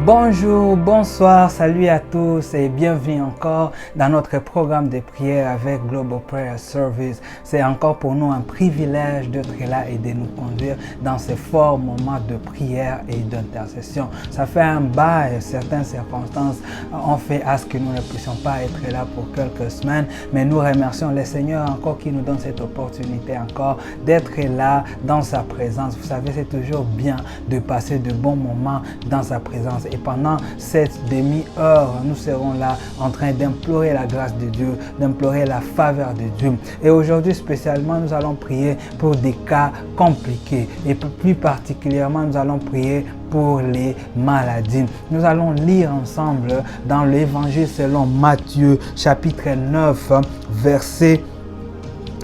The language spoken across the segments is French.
Bonjour, bonsoir, salut à tous et bienvenue encore dans notre programme de prière avec Global Prayer Service. C'est encore pour nous un privilège d'être là et de nous conduire dans ces forts moments de prière et d'intercession. Ça fait un bail, certaines circonstances ont fait à ce que nous ne puissions pas être là pour quelques semaines, mais nous remercions le Seigneur encore qui nous donne cette opportunité encore d'être là dans sa présence. Vous savez, c'est toujours bien de passer de bons moments dans sa présence. Et pendant cette demi-heure, nous serons là en train d'implorer la grâce de Dieu, d'implorer la faveur de Dieu. Et aujourd'hui spécialement, nous allons prier pour des cas compliqués. Et plus particulièrement, nous allons prier pour les maladies. Nous allons lire ensemble dans l'évangile selon Matthieu, chapitre 9, verset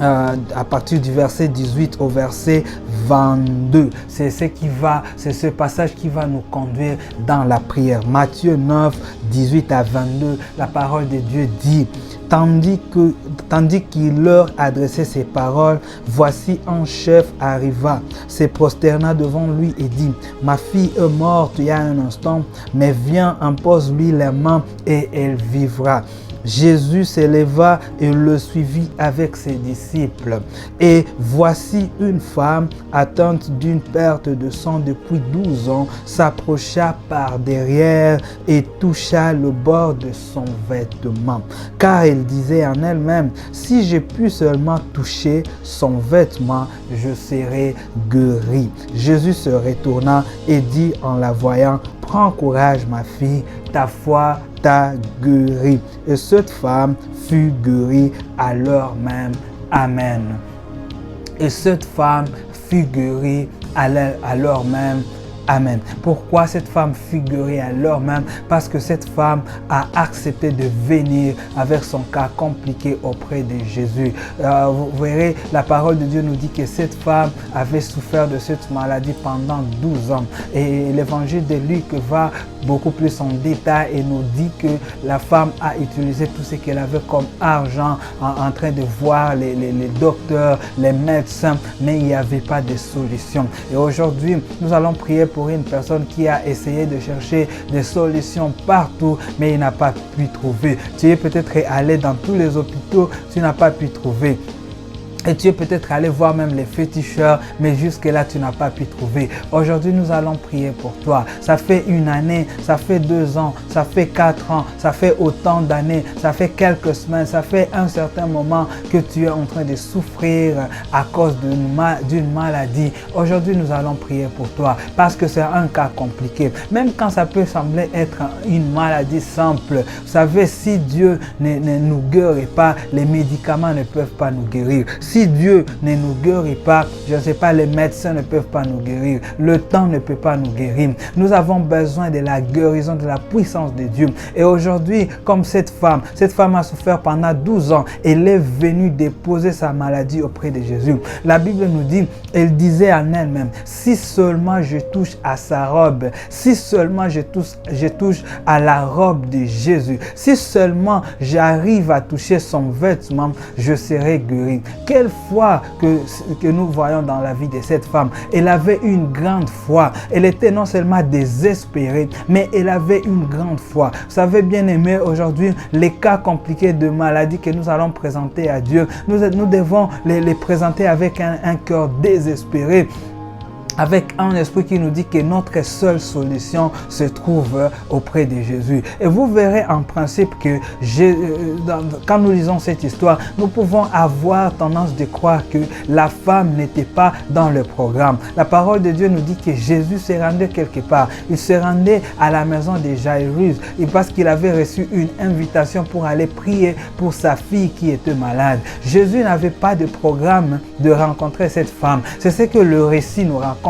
à partir du verset 18 au verset 22. C'est ce passage qui va nous conduire dans la prière. Matthieu 9, 18 à 22, la parole de Dieu dit: Tandis qu'il leur adressait ces paroles, voici un chef arriva, se prosterna devant lui et dit: Ma fille est morte il y a un instant, mais viens, impose-lui les mains et elle vivra. Jésus s'éleva et le suivit avec ses disciples. Et voici une femme atteinte d'une perte de sang depuis 12 ans s'approcha par derrière et toucha le bord de son vêtement. Car elle disait en elle-même: si j'ai pu seulement toucher son vêtement, je serai guérie. Jésus se retourna et dit en la voyant: Prends courage, ma fille, ta foi t'a guérie. Et cette femme fut guérie à l'heure même. Amen. Et cette femme fut guérie à l'heure même. Amen. Pourquoi cette femme fut guérie à l'heure même? Parce que cette femme a accepté de venir avec son cas compliqué auprès de Jésus. Vous verrez, la parole de Dieu nous dit que cette femme avait souffert de cette maladie pendant 12 ans. Et l'évangile de Luc va beaucoup plus en détail et nous dit que la femme a utilisé tout ce qu'elle avait comme argent en train de voir les docteurs, les médecins, mais il n'y avait pas de solution. Et aujourd'hui, nous allons prier pour une personne qui a essayé de chercher des solutions partout, mais il n'a pas pu trouver. Tu es peut-être allé dans tous les hôpitaux, tu n'as pas pu trouver. Et tu es peut-être allé voir même les féticheurs, mais jusque-là, tu n'as pas pu trouver. Aujourd'hui, nous allons prier pour toi. Ça fait une année, ça fait 2 ans, ça fait 4 ans, ça fait autant d'années, ça fait quelques semaines, ça fait un certain moment que tu es en train de souffrir à cause d'une maladie. Aujourd'hui, nous allons prier pour toi parce que c'est un cas compliqué. Même quand ça peut sembler être une maladie simple, vous savez, si Dieu ne nous guérit pas, les médicaments ne peuvent pas nous guérir. Si Dieu ne nous guérit pas, je ne sais pas, les médecins ne peuvent pas nous guérir. Le temps ne peut pas nous guérir. Nous avons besoin de la guérison, de la puissance de Dieu. Et aujourd'hui, comme cette femme a souffert pendant 12 ans. Elle est venue déposer sa maladie auprès de Jésus. La Bible nous dit, elle disait en elle-même: si seulement je touche à sa robe, si seulement je touche à la robe de Jésus, si seulement j'arrive à toucher son vêtement, je serai guéri. Quelle foi que nous voyons dans la vie de cette femme. Elle avait une grande foi. Elle était non seulement désespérée, mais elle avait une grande foi. Vous savez, bien aimé, aujourd'hui, les cas compliqués de maladie que nous allons présenter à Dieu, nous devons les présenter avec un cœur désespéré, avec un esprit qui nous dit que notre seule solution se trouve auprès de Jésus. Et vous verrez en principe que quand nous lisons cette histoire, nous pouvons avoir tendance de croire que la femme n'était pas dans le programme. La parole de Dieu nous dit que Jésus se rendait quelque part. Il se rendait à la maison de Jairus parce qu'il avait reçu une invitation pour aller prier pour sa fille qui était malade. Jésus n'avait pas de programme de rencontrer cette femme. C'est ce que le récit nous raconte.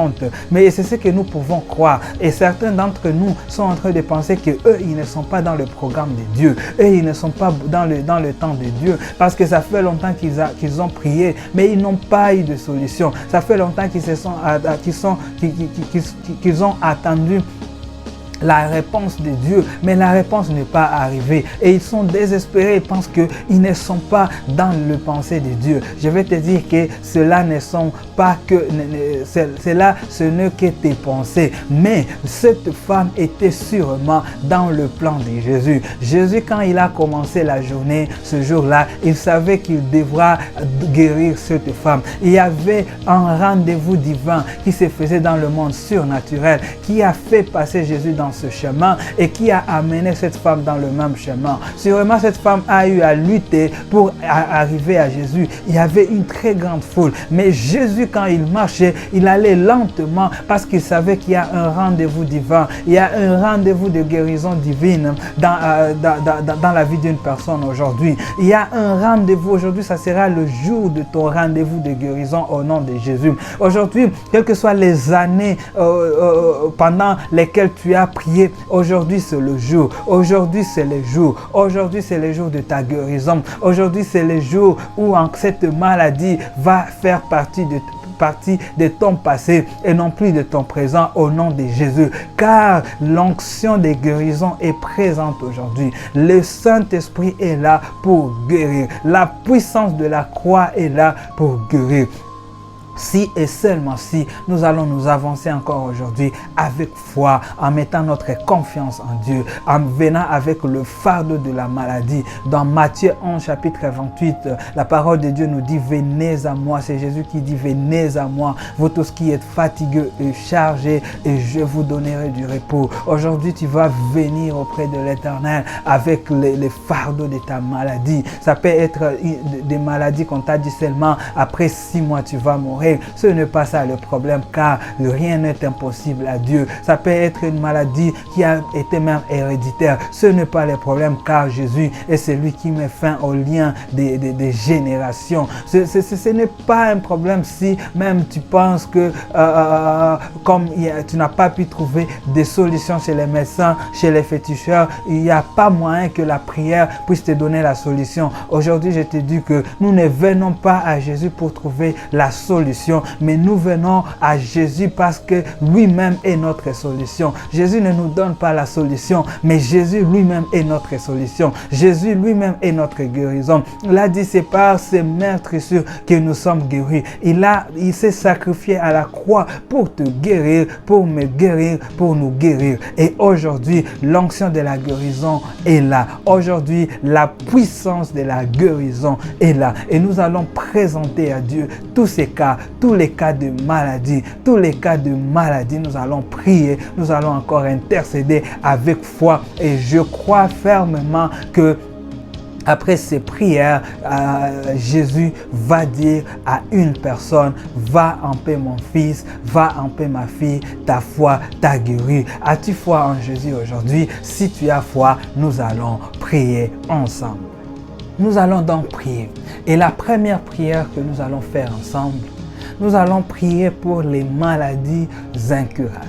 Mais c'est ce que nous pouvons croire. Et certains d'entre nous sont en train de penser que eux, ils ne sont pas dans le programme de Dieu. Eux, ils ne sont pas dans le temps de Dieu. Parce que ça fait longtemps qu'ils ont prié, mais ils n'ont pas eu de solution. Ça fait longtemps qu'ils ont attendu la réponse de Dieu, mais la réponse n'est pas arrivée et ils sont désespérés, ils pensent qu'ils ne sont pas dans le pensée de Dieu. Je vais te dire que cela ne sont pas que, cela ce n'est que tes pensées, mais cette femme était sûrement dans le plan de Jésus. Jésus, quand il a commencé la journée, ce jour-là, il savait qu'il devra guérir cette femme. Il y avait un rendez-vous divin qui se faisait dans le monde surnaturel, qui a fait passer Jésus dans ce chemin et qui a amené cette femme dans le même chemin. Sûrement, cette femme a eu à lutter pour arriver à Jésus. Il y avait une très grande foule, mais Jésus, quand il marchait, il allait lentement parce qu'il savait qu'il y a un rendez-vous divin, il y a un rendez-vous de guérison divine dans la vie d'une personne aujourd'hui. Il y a un rendez-vous aujourd'hui, ça sera le jour de ton rendez-vous de guérison au nom de Jésus. Aujourd'hui, quelles que soient les années pendant lesquelles tu as prié, aujourd'hui c'est le jour. Aujourd'hui c'est le jour. Aujourd'hui c'est le jour de ta guérison. Aujourd'hui c'est le jour où cette maladie va faire partie de ton passé et non plus de ton présent au nom de Jésus. Car l'onction de guérison est présente aujourd'hui. Le Saint-Esprit est là pour guérir. La puissance de la croix est là pour guérir. Si et seulement si nous allons nous avancer encore aujourd'hui avec foi, en mettant notre confiance en Dieu, en venant avec le fardeau de la maladie. Dans Matthieu 11, chapitre 28, la parole de Dieu nous dit « Venez à moi ». C'est Jésus qui dit « Venez à moi, vous tous qui êtes fatigués et chargés, et je vous donnerai du repos ». Aujourd'hui, tu vas venir auprès de l'Éternel avec les fardeaux de ta maladie. Ça peut être des maladies qu'on t'a dit seulement après 6 mois tu vas mourir. Ce n'est pas ça le problème, car rien n'est impossible à Dieu. Ça peut être une maladie qui a été même héréditaire. Ce n'est pas le problème, car Jésus est celui qui met fin au lien des générations. Ce n'est pas un problème si même tu penses que comme tu n'as pas pu trouver des solutions chez les médecins, chez les féticheurs, il n'y a pas moyen que la prière puisse te donner la solution. Aujourd'hui, je te dis que nous ne venons pas à Jésus pour trouver la solution, mais nous venons à Jésus parce que lui-même est notre solution. Jésus ne nous donne pas la solution, mais Jésus lui-même est notre solution. Jésus lui-même est notre guérison. Il a dit, c'est par ses meurtrissures que nous sommes guéris. Il s'est sacrifié à la croix pour te guérir, pour me guérir, pour nous guérir. Et aujourd'hui, l'onction de la guérison est là. Aujourd'hui, la puissance de la guérison est là. Et nous allons présenter à Dieu tous ces cas, tous les cas de maladie, nous allons prier, nous allons encore intercéder avec foi et je crois fermement que après ces prières, Jésus va dire à une personne, va en paix mon fils, va en paix ma fille, ta foi t'a guéri. As-tu foi en Jésus aujourd'hui? Si tu as foi, nous allons prier ensemble. Nous allons donc prier. Et la première prière que nous allons faire ensemble, nous allons prier pour les maladies incurables.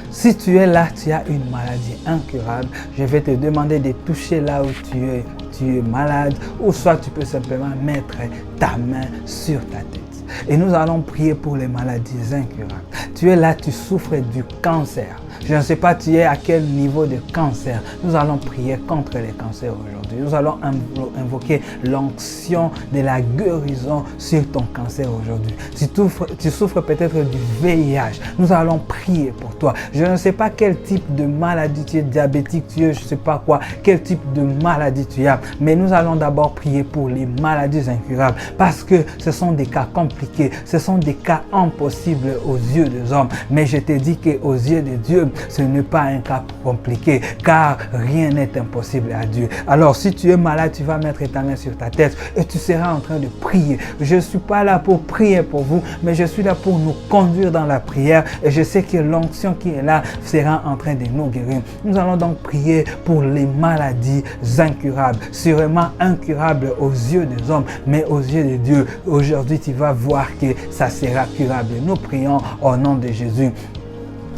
Si tu es là, tu as une maladie incurable, je vais te demander de toucher là où tu es malade, ou soit tu peux simplement mettre ta main sur ta tête. Et nous allons prier pour les maladies incurables. Tu es là, tu souffres du cancer. Je ne sais pas tu es à quel niveau de cancer. Nous allons prier contre les cancers aujourd'hui. Nous allons invoquer l'onction de la guérison sur ton cancer aujourd'hui. Si tu souffres peut-être du VIH, nous allons prier pour toi. Je ne sais pas quel type de maladie tu es, diabétique tu es, je ne sais pas quoi, quel type de maladie tu as. Mais nous allons d'abord prier pour les maladies incurables parce que ce sont des cas compliqués, ce sont des cas impossibles aux yeux des hommes. Mais je te dis qu'aux yeux de Dieu, ce n'est pas un cas compliqué car rien n'est impossible à Dieu. Alors si tu es malade, tu vas mettre ta main sur ta tête et tu seras en train de prier. Je ne suis pas là pour prier pour vous, mais je suis là pour nous conduire dans la prière et je sais que l'onction qui est là sera en train de nous guérir. Nous allons donc prier pour les maladies incurables, sûrement incurables aux yeux des hommes, mais aux yeux de Dieu. Aujourd'hui, tu vas voir que ça sera curable. Nous prions au nom de Jésus.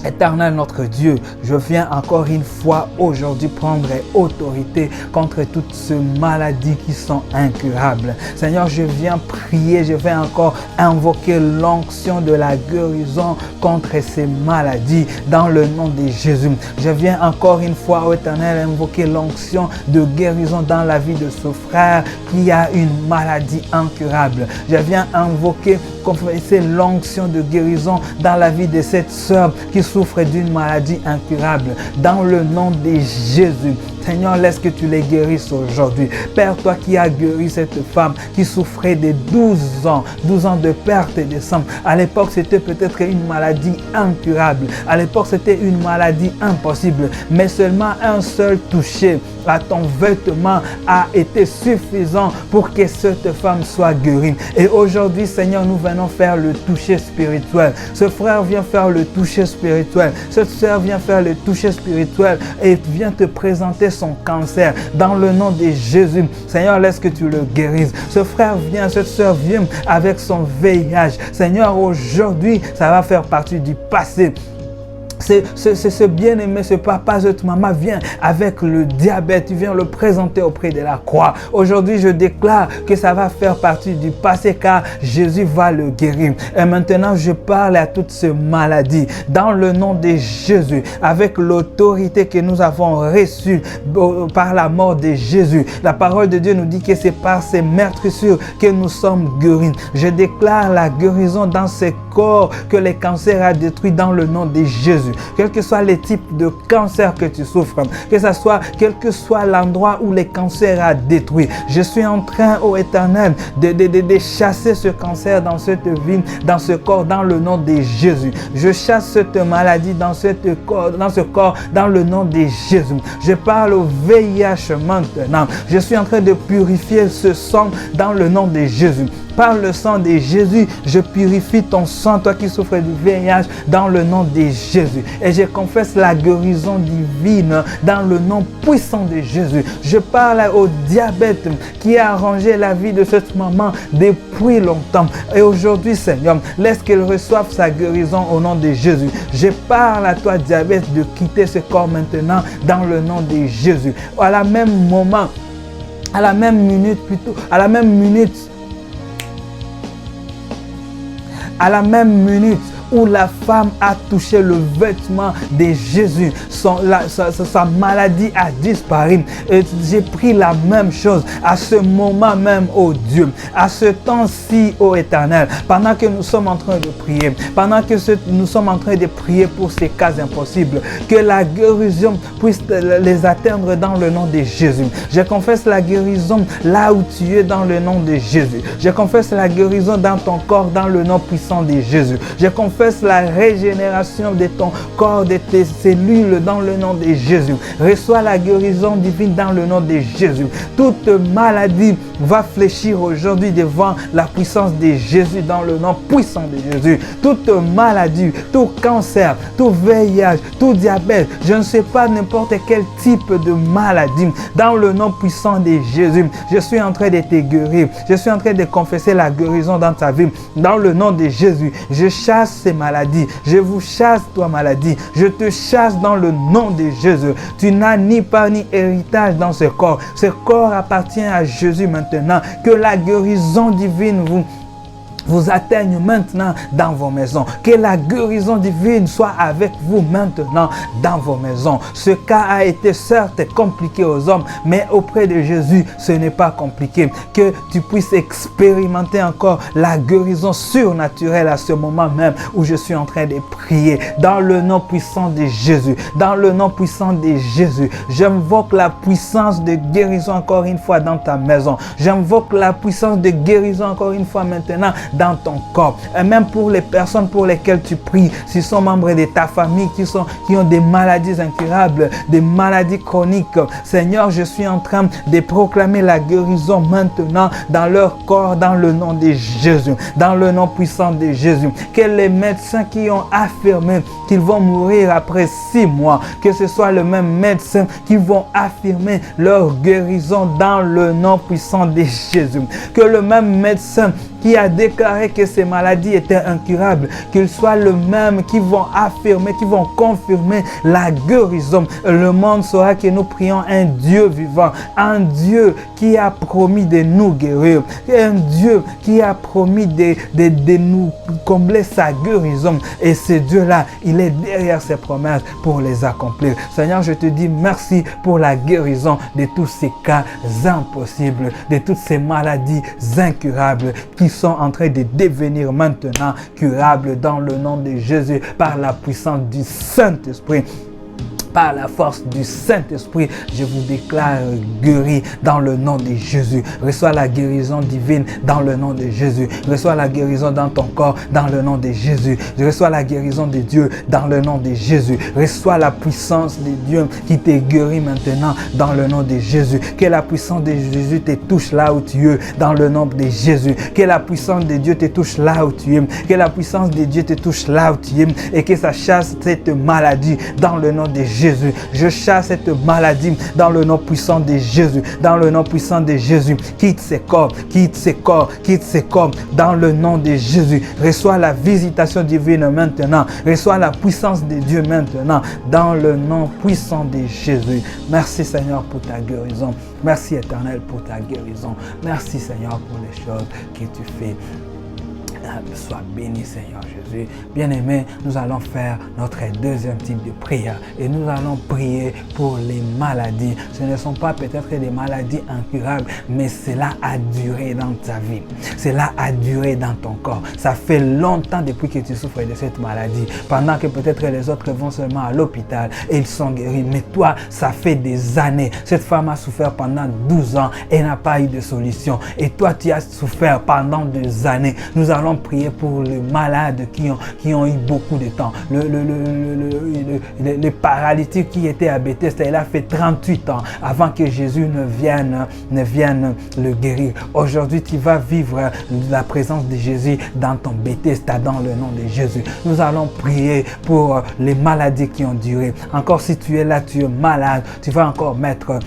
Éternel notre Dieu, je viens encore une fois aujourd'hui prendre autorité contre toutes ces maladies qui sont incurables. Seigneur, je viens prier, je viens encore invoquer l'onction de la guérison contre ces maladies dans le nom de Jésus. Je viens encore une fois, ô Éternel, invoquer l'onction de guérison dans la vie de ce frère qui a une maladie incurable. Je viens invoquer, confesser l'onction de guérison dans la vie de cette sœur qui souffre d'une maladie incurable. Dans le nom de Jésus, Seigneur, laisse que tu les guérisses aujourd'hui. Père, toi qui as guéri cette femme qui souffrait de 12 ans de perte de sang. À l'époque, c'était peut-être une maladie incurable. À l'époque, c'était une maladie impossible. Mais seulement un seul toucher à ton vêtement a été suffisant pour que cette femme soit guérie. Et aujourd'hui, Seigneur, nous venons faire le toucher spirituel. Ce frère vient faire le toucher spirituel. Cette sœur vient faire le toucher spirituel et vient te présenter son cancer dans le nom de Jésus. Seigneur, laisse que tu le guérisses. Ce frère vient, cette sœur vient avec son VIH. Seigneur, aujourd'hui, ça va faire partie du passé. Ce bien-aimé, ce papa, cette maman vient avec le diabète, tu viens le présenter auprès de la croix. Aujourd'hui, je déclare que ça va faire partie du passé car Jésus va le guérir. Et maintenant, je parle à toutes ces maladies dans le nom de Jésus, avec l'autorité que nous avons reçue par la mort de Jésus. La parole de Dieu nous dit que c'est par ces meurtrissures que nous sommes guéris. Je déclare la guérison dans ces corps que les cancers a détruits dans le nom de Jésus. Quel que soit les types de cancer que tu souffres, quel que soit l'endroit où les cancers a détruit, je suis en train, ô Éternel, de chasser ce cancer dans cette vie, dans ce corps, dans le nom de Jésus. Je chasse cette maladie dans ce corps, dans le nom de Jésus. Je parle au VIH maintenant. Je suis en train de purifier ce sang dans le nom de Jésus. Par le sang de Jésus, je purifie ton sang, toi qui souffres du VIH, dans le nom de Jésus. Et je confesse la guérison divine dans le nom puissant de Jésus. Je parle au diabète qui a arrangé la vie de cette maman depuis longtemps. Et aujourd'hui, Seigneur, laisse qu'elle reçoive sa guérison au nom de Jésus. Je parle à toi, diabète, de quitter ce corps maintenant dans le nom de Jésus. À la même moment, à la même minute, où la femme a touché le vêtement de Jésus, sa maladie a disparu. Et j'ai pris la même chose à ce moment même, ô Dieu, à ce temps-ci, ô Éternel, pendant que nous sommes en train de prier, nous sommes en train de prier pour ces cas impossibles, que la guérison puisse les atteindre dans le nom de Jésus. Je confesse la guérison là où tu es dans le nom de Jésus. Je confesse la guérison dans ton corps dans le nom puissant de Jésus. Je confesse la régénération de ton corps, de tes cellules dans le nom de Jésus. Reçois la guérison divine dans le nom de Jésus. Toute maladie va fléchir aujourd'hui devant la puissance de Jésus dans le nom puissant de Jésus. Toute maladie, tout cancer, tout VIH, tout diabète, je ne sais pas n'importe quel type de maladie, dans le nom puissant de Jésus, je suis en train de te guérir. Je suis en train de confesser la guérison dans ta vie. Dans le nom de Jésus, je chasse ces maladies. Je vous chasse, toi maladie. Je te chasse dans le nom de Jésus. Tu n'as ni part ni héritage dans ce corps. Ce corps appartient à Jésus maintenant. Que la guérison divine vous atteigne maintenant dans vos maisons. Que la guérison divine soit avec vous maintenant dans vos maisons. Ce cas a été certes compliqué aux hommes, mais auprès de Jésus, ce n'est pas compliqué. Que tu puisses expérimenter encore la guérison surnaturelle à ce moment même où je suis en train de prier. Dans le nom puissant de Jésus. Dans le nom puissant de Jésus. J'invoque la puissance de guérison encore une fois dans ta maison. J'invoque la puissance de guérison encore une fois maintenant dans ton corps. Et même pour les personnes pour lesquelles tu pries, s'ils sont membres de ta famille qui ont des maladies incurables, des maladies chroniques, Seigneur, je suis en train de proclamer la guérison maintenant dans leur corps, dans le nom de Jésus, dans le nom puissant de Jésus. Que les médecins qui ont affirmé qu'ils vont mourir après 6 mois, que ce soit le même médecin qui vont affirmer leur guérison dans le nom puissant de Jésus. Que le même médecin qui a déclaré déclaré que ces maladies étaient incurables, qu'ils soient le même qui vont affirmer, qui vont confirmer la guérison. Le monde saura que nous prions un Dieu vivant, un Dieu qui a promis de nous guérir, un Dieu qui a promis de nous combler sa guérison. Et ce Dieu-là, il est derrière ses promesses pour les accomplir. Seigneur, je te dis merci pour la guérison de tous ces cas impossibles, de toutes ces maladies incurables qui sont en train de devenir maintenant curables dans le nom de Jésus par la puissance du Saint-Esprit. Par la force du Saint-Esprit, je vous déclare guéri dans le nom de Jésus. Reçois la guérison divine dans le nom de Jésus. Reçois la guérison dans ton corps dans le nom de Jésus. Reçois la guérison de Dieu dans le nom de Jésus. Reçois la puissance de Dieu qui te guérit maintenant dans le nom de Jésus. Que la puissance de Jésus te touche là où tu es dans le nom de Jésus. Que la puissance de Dieu te touche là où tu es. Que la puissance de Dieu te touche là où tu es et que ça chasse cette maladie dans le nom de Jésus. Je chasse cette maladie dans le nom puissant de Jésus. Dans le nom puissant de Jésus. Quitte ces corps, quitte ces corps, quitte ces corps. Dans le nom de Jésus. Reçois la visitation divine maintenant. Reçois la puissance de Dieu maintenant. Dans le nom puissant de Jésus. Merci Seigneur pour ta guérison. Merci Éternel pour ta guérison. Merci Seigneur pour les choses que tu fais. Sois béni Seigneur Jésus. Bien-aimé, nous allons faire notre deuxième type de prière et nous allons prier pour les maladies. Ce ne sont pas peut-être des maladies incurables, mais cela a duré dans ta vie. Cela a duré dans ton corps. Ça fait longtemps depuis que tu souffres de cette maladie. Pendant que peut-être les autres vont seulement à l'hôpital et ils sont guéris. Mais toi, ça fait des années. Cette femme a souffert pendant 12 ans et n'a pas eu de solution. Et toi, tu as souffert pendant des années. Nous allons prier pour les malades qui ont eu beaucoup de temps. Le paralytique qui était à Bethesda, il a fait 38 ans avant que Jésus ne vienne le guérir. Aujourd'hui, tu vas vivre la présence de Jésus dans ton Bethesda, dans le nom de Jésus. Nous allons prier pour les maladies qui ont duré. Encore si tu es là, tu es malade, tu vas encore mettre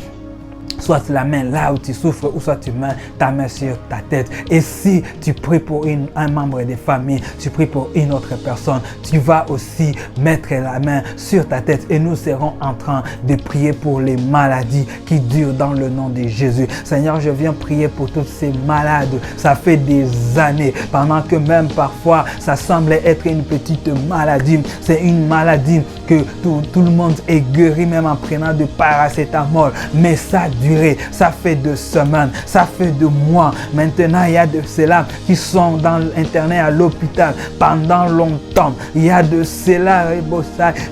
soit la main là où tu souffres, ou soit tu mets ta main sur ta tête. Et si tu pries pour un membre de famille, tu pries pour une autre personne, tu vas aussi mettre la main sur ta tête. Et nous serons en train de prier pour les maladies qui durent dans le nom de Jésus. Seigneur, je viens prier pour tous ces malades. Ça fait des années, pendant que même parfois, ça semblait être une petite maladie. C'est une maladie que tout le monde est guéri, même en prenant du paracétamol. Mais ça dure. Ça fait 2 semaines, ça fait 2 mois. Maintenant, il y a de ceux-là qui sont dans l'internet à l'hôpital pendant longtemps. Il y a de ceux-là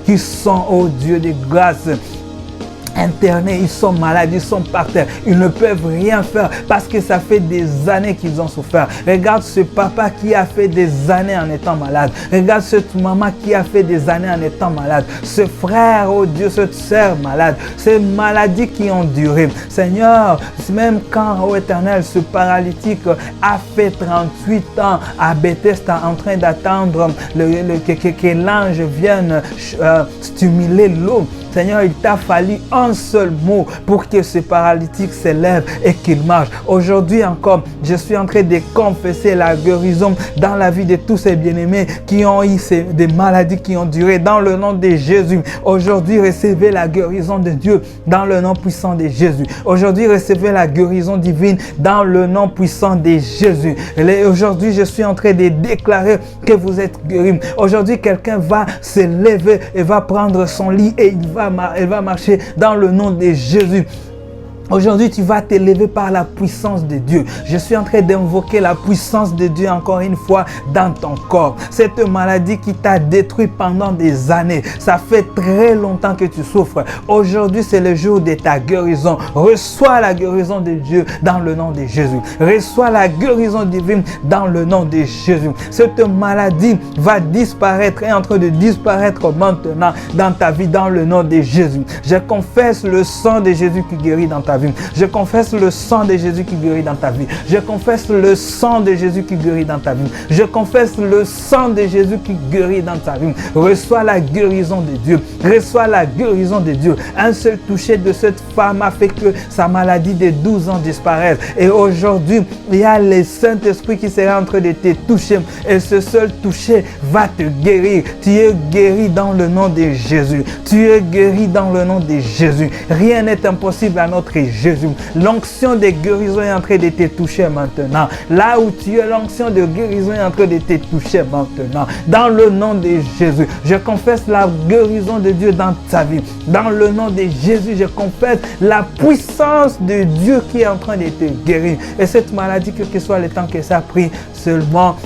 qui sont, oh Dieu de grâce, internés, ils sont malades, ils sont par terre, ils ne peuvent rien faire parce que ça fait des années qu'ils ont souffert. Regarde ce papa qui a fait des années en étant malade. Regarde cette maman qui a fait des années en étant malade. Ce frère, oh Dieu, cette sœur malade. Ces maladies qui ont duré. Seigneur, même quand, oh Éternel, ce paralytique a fait 38 ans à Bethesda en train d'attendre que l'ange vienne stimuler l'eau. Seigneur, il t'a fallu un seul mot pour que ce paralytique s'élève et qu'il marche. Aujourd'hui encore, je suis en train de confesser la guérison dans la vie de tous ces bien-aimés qui ont eu des maladies qui ont duré dans le nom de Jésus. Aujourd'hui, recevez la guérison de Dieu dans le nom puissant de Jésus. Aujourd'hui, recevez la guérison divine dans le nom puissant de Jésus. Aujourd'hui, je suis en train de déclarer que vous êtes guéris. Aujourd'hui, quelqu'un va se lever et va prendre son lit et elle va marcher dans le nom de Jésus. Aujourd'hui, tu vas t'élever par la puissance de Dieu. Je suis en train d'invoquer la puissance de Dieu encore une fois dans ton corps. Cette maladie qui t'a détruit pendant des années, ça fait très longtemps que tu souffres. Aujourd'hui, c'est le jour de ta guérison. Reçois la guérison de Dieu dans le nom de Jésus. Reçois la guérison divine dans le nom de Jésus. Cette maladie va disparaître et est en train de disparaître maintenant dans ta vie dans le nom de Jésus. Je confesse le sang de Jésus qui guérit dans ta vie. vie. Je confesse le sang de Jésus qui guérit dans ta vie. Je confesse le sang de Jésus qui guérit dans ta vie. Je confesse le sang de Jésus qui guérit dans ta vie. Reçois la guérison de Dieu. Reçois la guérison de Dieu. Un seul toucher de cette femme a fait que sa maladie de 12 ans disparaisse. Et aujourd'hui, il y a le Saint-Esprit qui sera en train de te toucher. Et ce seul toucher va te guérir. Tu es guéri dans le nom de Jésus. Tu es guéri dans le nom de Jésus. Rien n'est impossible à notre Jésus. L'onction de guérison est en train de te toucher maintenant. Là où tu es, l'onction de guérison est en train de te toucher maintenant. Dans le nom de Jésus, je confesse la guérison de Dieu dans ta vie. Dans le nom de Jésus, je confesse la puissance de Dieu qui est en train de te guérir. Et cette maladie, quel que soit le temps que ça a pris, seulement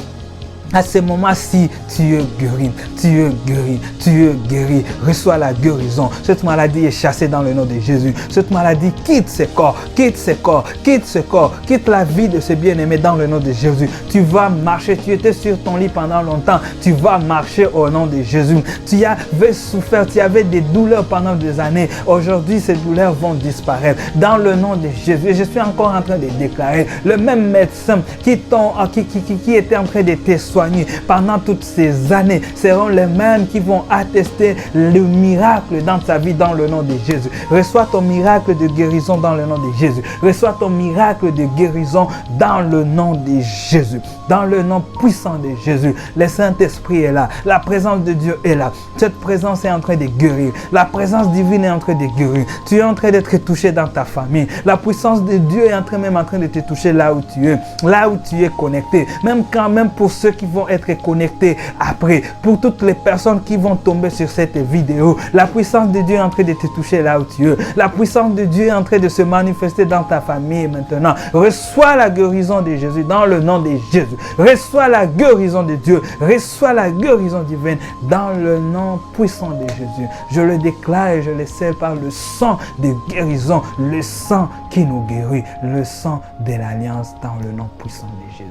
à ce moment-ci, tu es guéri, tu es guéri, tu es guéri. Reçois la guérison. Cette maladie est chassée dans le nom de Jésus. Cette maladie quitte ce corps, quitte ce corps, quitte ce corps, quitte la vie de ce bien-aimé dans le nom de Jésus. Tu vas marcher. Tu étais sur ton lit pendant longtemps. Tu vas marcher au nom de Jésus. Tu avais souffert, tu avais des douleurs pendant des années. Aujourd'hui, ces douleurs vont disparaître dans le nom de Jésus. Et je suis encore en train de déclarer, le même médecin qui était en train de te soigner pendant toutes ces années seront les mêmes qui vont attester le miracle dans ta vie dans le nom de Jésus. Reçois ton miracle de guérison dans le nom de Jésus. Reçois ton miracle de guérison dans le nom de Jésus. Dans le nom puissant de Jésus. Le Saint-Esprit est là. La présence de Dieu est là. Cette présence est en train de guérir. La présence divine est en train de guérir. Tu es en train d'être touché dans ta famille. La puissance de Dieu est en train de te toucher là où tu es. Là où tu es connecté. Même pour ceux qui vont être connectés après. Pour toutes les personnes qui vont tomber sur cette vidéo. La puissance de Dieu est en train de te toucher là où tu es. La puissance de Dieu est en train de se manifester dans ta famille maintenant. Reçois la guérison de Jésus dans le nom de Jésus. Reçois la guérison de Dieu. Reçois la guérison divine dans le nom puissant de Jésus. Je le déclare et je le scelle par le sang de guérison. Le sang qui nous guérit. Le sang de l'alliance dans le nom puissant de Jésus.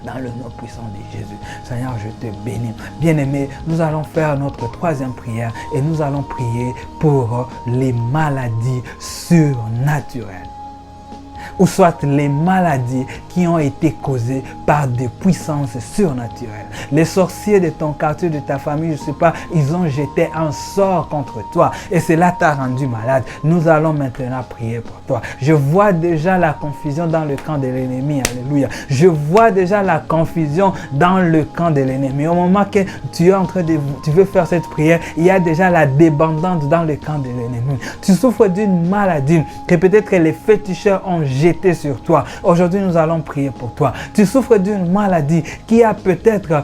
Dans le nom puissant de Jésus. Seigneur, je te bénis. Bien-aimé, nous allons faire notre troisième prière et nous allons prier pour les maladies surnaturelles. Ou soit les maladies qui ont été causées par des puissances surnaturelles. Les sorciers de ton quartier, de ta famille, je ne sais pas, ils ont jeté un sort contre toi et cela t'a rendu malade. Nous allons maintenant prier pour toi. Je vois déjà la confusion dans le camp de l'ennemi. Alléluia. Je vois déjà la confusion dans le camp de l'ennemi. Au moment que tu es en train de, tu veux faire cette prière, il y a déjà la débandante dans le camp de l'ennemi. Tu souffres d'une maladie que peut-être les féticheurs ont jeté sur toi. Aujourd'hui, nous allons prier pour toi. Tu souffres d'une maladie qui a peut-être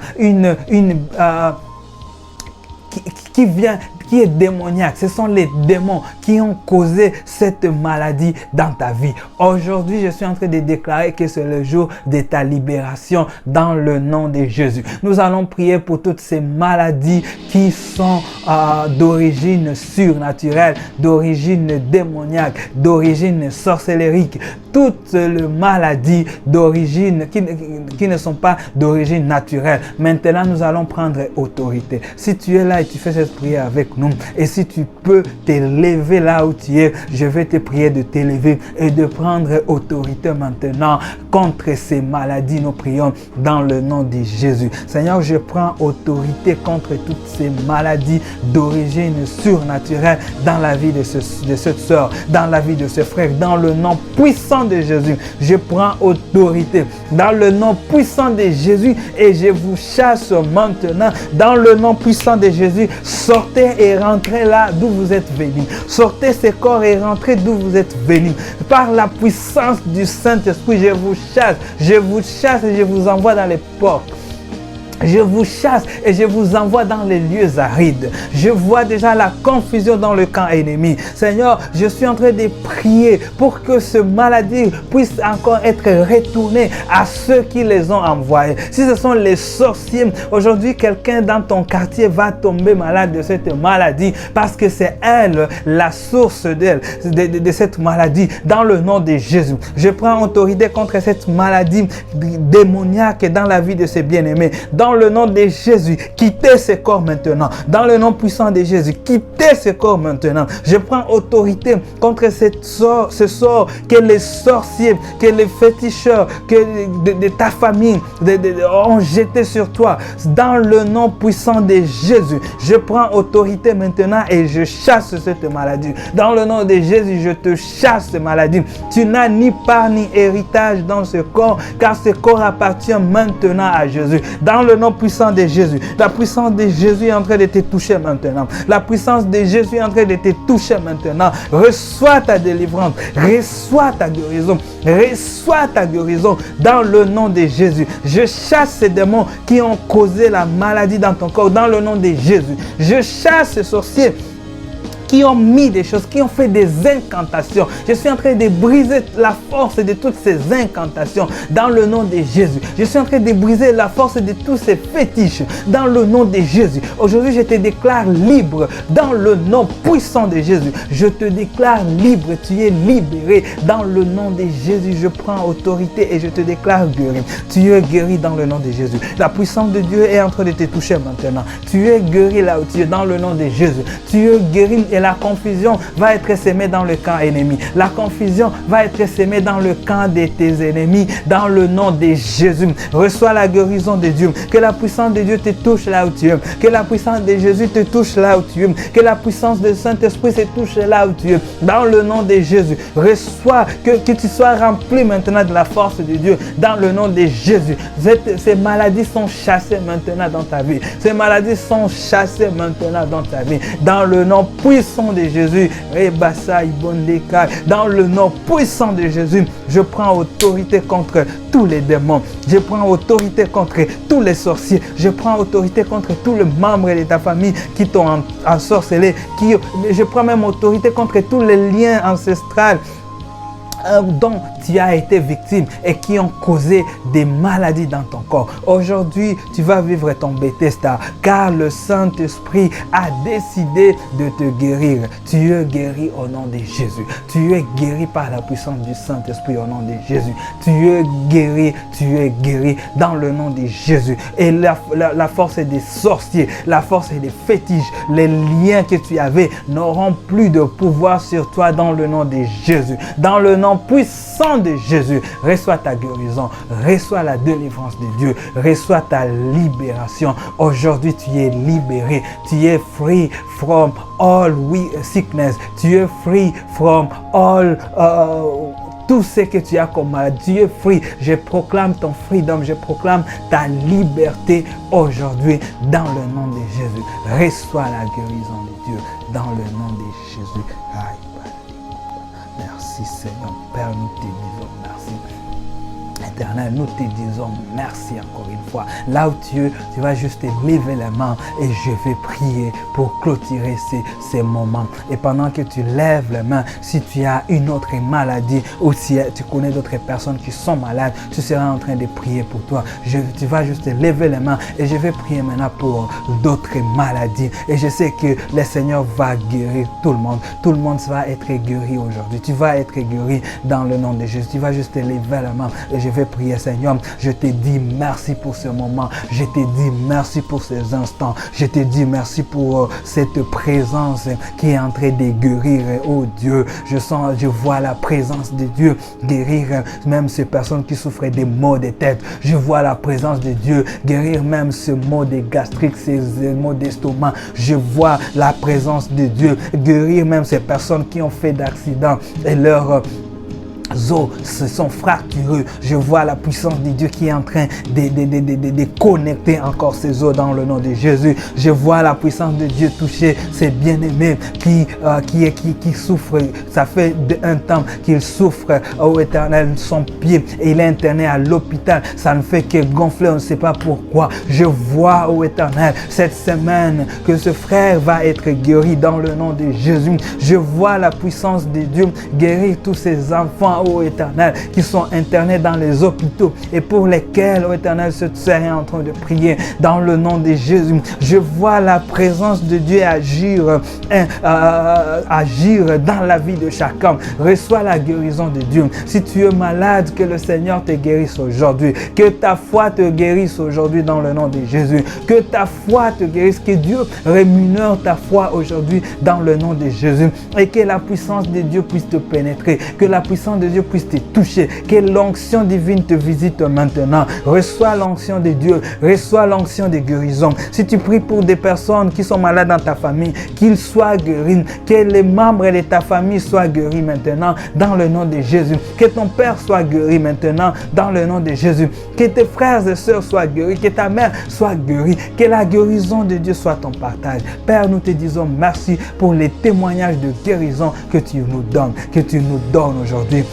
qui est démoniaque. Ce sont les démons qui ont causé cette maladie dans ta vie. Aujourd'hui, je suis en train de déclarer que c'est le jour de ta libération dans le nom de Jésus. Nous allons prier pour toutes ces maladies qui sont d'origine surnaturelle, d'origine démoniaque, d'origine sorcellérique. Toutes les maladies d'origine qui ne sont pas d'origine naturelle. Maintenant, nous allons prendre autorité. Si tu es là et tu fais cette prière avec nous, et si tu peux te lever là où tu es, je vais te prier de t'élever et de prendre autorité maintenant contre ces maladies. Nous prions dans le nom de Jésus. Seigneur, je prends autorité contre toutes ces maladies d'origine surnaturelle dans la vie de cette soeur, dans la vie de ce frère, dans le nom puissant de Jésus. Je prends autorité dans le nom puissant de Jésus et je vous chasse maintenant dans le nom puissant de Jésus. Sortez et rentrez là d'où vous êtes venus. Sortez ces corps et rentrez d'où vous êtes venus. Par la puissance du Saint-Esprit, je vous chasse et je vous envoie dans les portes. Je vous chasse et je vous envoie dans les lieux arides. Je vois déjà la confusion dans le camp ennemi. Seigneur, je suis en train de prier pour que ce maladie puisse encore être retournée à ceux qui les ont envoyés. Si ce sont les sorciers, aujourd'hui quelqu'un dans ton quartier va tomber malade de cette maladie parce que c'est elle la source de cette maladie dans le nom de Jésus. Je prends autorité contre cette maladie démoniaque dans la vie de ces bien-aimés. Dans Dans le nom de Jésus, quittez ce corps maintenant. Dans le nom puissant de Jésus, quittez ce corps maintenant. Je prends autorité contre ce sort que les sorciers, que les féticheurs, que de ta famille ont jeté sur toi. Dans le nom puissant de Jésus, je prends autorité maintenant et je chasse cette maladie. Dans le nom de Jésus, je te chasse cette maladie. Tu n'as ni part ni héritage dans ce corps, car ce corps appartient maintenant à Jésus. Dans le nom puissant de Jésus, la puissance de Jésus est en train de te toucher maintenant. La puissance de Jésus est en train de te toucher maintenant. Reçois ta délivrance, reçois ta guérison, reçois ta guérison dans le nom de Jésus. Je chasse ces démons qui ont causé la maladie dans ton corps dans le nom de Jésus. Je chasse ces sorciers qui ont mis des choses, qui ont fait des incantations. Je suis en train de briser la force de toutes ces incantations dans le nom de Jésus. Je suis en train de briser la force de tous ces fétiches dans le nom de Jésus. Aujourd'hui, je te déclare libre dans le nom puissant de Jésus. Je te déclare libre. Tu es libéré dans le nom de Jésus. Je prends autorité et je te déclare guéri. Tu es guéri dans le nom de Jésus. La puissance de Dieu est en train de te toucher maintenant. Tu es guéri là où tu es dans le nom de Jésus. Tu es guéri et la confusion va être sémée dans le camp ennemi. La confusion va être sémée dans le camp de tes ennemis dans le nom de Jésus. Reçois la guérison de Dieu. Que la puissance de Dieu te touche là où tu es. Que la puissance de Jésus te touche là où tu es. Que la puissance du Saint-Esprit se touche là où tu es. Dans le nom de Jésus. Reçois que tu sois rempli maintenant de la force de Dieu. Dans le nom de Jésus. Ces maladies sont chassées maintenant dans ta vie. Ces maladies sont chassées maintenant dans ta vie. Dans le nom puissant de Jésus, dans le nom puissant de Jésus, je prends autorité contre tous les démons. Je prends autorité contre tous les sorciers. Je prends autorité contre tous les membres de ta famille qui t'ont ensorcelé. Je prends même autorité contre tous les liens ancestraux dont tu as été victime et qui ont causé des maladies dans ton corps. Aujourd'hui, tu vas vivre ton Bethesda car le Saint-Esprit a décidé de te guérir. Tu es guéri au nom de Jésus. Tu es guéri par la puissance du Saint-Esprit au nom de Jésus. Tu es guéri dans le nom de Jésus. Et la force des sorciers, la force des fétiches, les liens que tu avais n'auront plus de pouvoir sur toi dans le nom de Jésus. Dans le nom puissant de Jésus, reçois ta guérison, reçois la délivrance de Dieu, reçois ta libération. Aujourd'hui, tu es libéré, tu es free from all sickness, tu es free from all tout ce que tu as comme maladie. Tu es free. Je proclame ton freedom, je proclame ta liberté aujourd'hui dans le nom de Jésus. Reçois la guérison de Dieu dans le nom de Jésus. Merci Seigneur, Père, nous te disons merci. Éternel, nous te disons merci encore une fois. Là où tu es, tu vas juste lever les mains et je vais prier pour clôturer ces moments. Et pendant que tu lèves les mains, si tu as une autre maladie ou si tu connais d'autres personnes qui sont malades, tu seras en train de prier pour toi. Tu vas juste lever les mains et je vais prier maintenant pour d'autres maladies. Et je sais que le Seigneur va guérir tout le monde. Tout le monde va être guéri aujourd'hui. Tu vas être guéri dans le nom de Jésus. Tu vas juste lever les mains et je vais prier. Seigneur, je te dis merci pour ce moment. Je te dis merci pour ces instants. Je te dis merci pour cette présence qui est en train de guérir. Oh Dieu, je vois la présence de Dieu guérir même ces personnes qui souffrent des maux de tête. Je vois la présence de Dieu guérir même ce maux de gastrique, ces maux d'estomac. Je vois la présence de Dieu guérir même ces personnes qui ont fait d'accidents et leur os se sont fractureux. Je vois la puissance de Dieu qui est en train de connecter encore ces os dans le nom de Jésus. Je vois la puissance de Dieu toucher ces bien-aimés qui souffrent. Ça fait un temps qu'il souffre au Éternel, son pied, et il est interné à l'hôpital. Ça ne fait que gonfler, on ne sait pas pourquoi. Je vois au Éternel cette semaine que ce frère va être guéri dans le nom de Jésus. Je vois la puissance de Dieu guérir tous ces enfants enfants, ô Éternel, qui sont internés dans les hôpitaux et pour lesquels, ô Éternel, cette sœur est en train de prier dans le nom de Jésus. Je vois la présence de Dieu agir dans la vie de chacun. Reçois la guérison de Dieu. Si tu es malade, que le Seigneur te guérisse aujourd'hui. Que ta foi te guérisse aujourd'hui dans le nom de Jésus. Que ta foi te guérisse. Que Dieu rémunère ta foi aujourd'hui dans le nom de Jésus. Et que la puissance de Dieu puisse te pénétrer. Que la puissance de Dieu puisse te toucher. Que l'onction divine te visite maintenant. Reçois l'onction de Dieu. Reçois l'onction de guérison. Si tu pries pour des personnes qui sont malades dans ta famille, qu'ils soient guéris. Que les membres de ta famille soient guéris maintenant dans le nom de Jésus. Que ton père soit guéri maintenant dans le nom de Jésus. Que tes frères et sœurs soient guéris. Que ta mère soit guérie. Que la guérison de Dieu soit ton partage. Père, nous te disons merci pour les témoignages de guérison que tu nous donnes, aujourd'hui.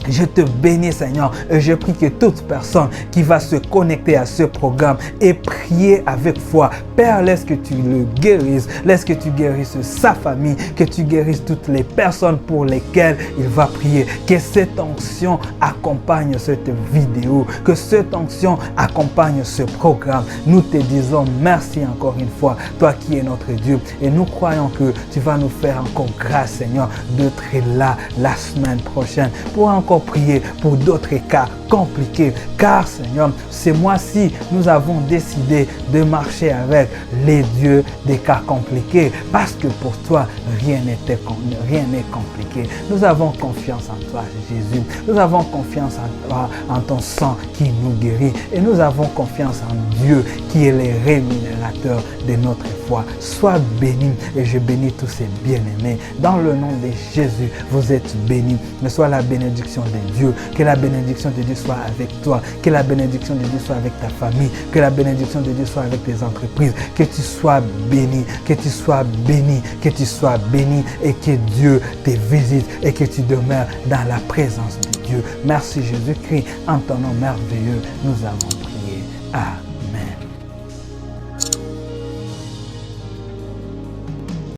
Je te bénis, Seigneur, et je prie que toute personne qui va se connecter à ce programme et prier avec foi, Père, laisse que tu le guérisses, laisse que tu guérisses sa famille, que tu guérisses toutes les personnes pour lesquelles il va prier. Que cette onction accompagne cette vidéo, que cette onction accompagne ce programme. Nous te disons merci encore une fois, toi qui es notre Dieu, et nous croyons que tu vas nous faire encore grâce, Seigneur, d'être là la semaine prochaine pour encore prier pour d'autres cas compliqués, car Seigneur, ce mois-ci, nous avons décidé de marcher avec les dieux des cas compliqués, parce que pour toi, rien n'est compliqué. Nous avons confiance en toi, Jésus. Nous avons confiance en toi, en ton sang qui nous guérit, et nous avons confiance en Dieu qui est le rémunérateur de notre foi. Sois béni, et je bénis tous ces bien-aimés. Dans le nom de Jésus, vous êtes bénis. Mais soit la bénédiction de Dieu, que la bénédiction de Dieu soit avec toi, que la bénédiction de Dieu soit avec ta famille, que la bénédiction de Dieu soit avec tes entreprises, que tu sois béni, que tu sois béni, que tu sois béni, et que Dieu te visite et que tu demeures dans la présence de Dieu. Merci Jésus-Christ, en ton nom merveilleux, nous avons prié. Amen.